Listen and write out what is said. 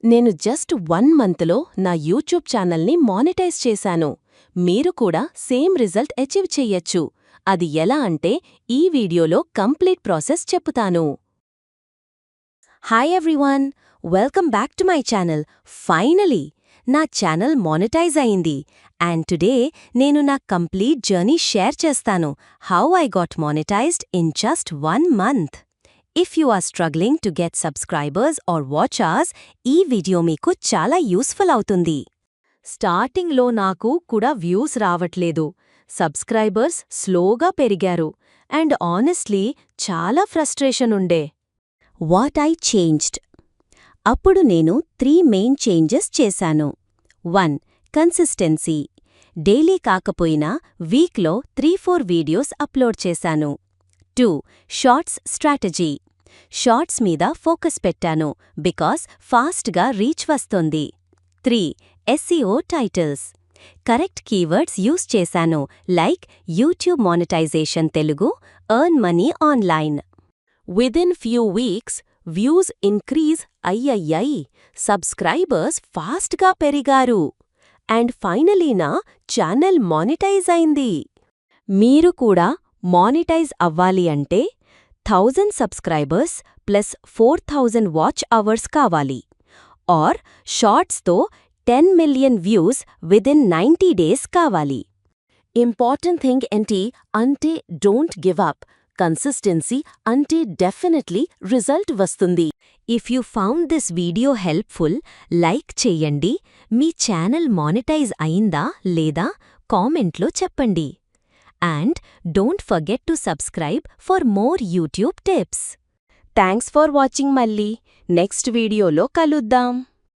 నేను జస్ట్ 1 మంత్లో నా యూట్యూబ్ ఛానల్ని మానిటైజ్ చేశాను. మీరు కూడా సేమ్ రిజల్ట్ అచీవ్ చెయ్యొచ్చు. అది ఎలా అంటే ఈ వీడియోలో కంప్లీట్ ప్రాసెస్ చెప్పుతాను. Hi everyone, welcome back to my channel. Finally నా ఛానల్ మానిటైజ్ అయింది. అండ్ టుడే నేను నా కంప్లీట్ జర్నీ షేర్ చేస్తాను. How I got monetized in just 1 month. If you are struggling to get subscribers or watchers, ఈ video మీకు చాలా useful అవుతుంది. స్టార్టింగ్లో నాకు కూడా వ్యూస్ రావట్లేదు. సబ్స్క్రైబర్స్ స్లోగా పెరిగారు. అండ్ ఆనెస్ట్లీ చాలా ఫ్రస్ట్రేషన్ ఉండే. What I changed. అప్పుడు నేను 3 మెయిన్ చేంజెస్ చేశాను. 1. కన్సిస్టెన్సీ. డైలీ కాకపోయినా వీక్లో 3-4 వీడియోస్ అప్లోడ్ చేశాను. 2. Shorts strategy. షార్ట్స్ మీద ఫోకస్ పెట్టాను బికాస్ ఫాస్ట్గా రీచ్ వస్తుంది. 3. SEO titles. Correct keywords use చేశాను, like YouTube monetization Telugu, earn money online. Within few weeks views increase అయ్యయ్యాయి. సబ్స్క్రైబర్స్ ఫాస్ట్గా పెరిగారు. అండ్ ఫైనలీ నా ఛానల్ మానిటైజ్ అయింది. మీరు కూడా మానిటైజ్ అవ్వాలి అంటే 1000 సబ్స్క్రైబర్స్ ప్లస్ 4000 వాచ్ అవర్స్ కావాలి. ఆర్ షార్ట్స్తో 10 మిలియన్ వ్యూస్ విదిన్ 90 డేస్ కావాలి. ఇంపార్టెంట్ థింగ్ ఏంటి అంటే డోంట్ గివ్ అప్. కన్సిస్టెన్సీ అంటే డెఫినెట్లీ రిజల్ట్ వస్తుంది. If you found this video helpful, like చెయ్యండి. మీ ఛానల్ మానిటైజ్ అయిందా లేదా కామెంట్లో చెప్పండి. And don't forget to subscribe for more YouTube tips. Thanks for watching మళ్ళీ. నెక్స్ట్ వీడియోలో కలుద్దాం.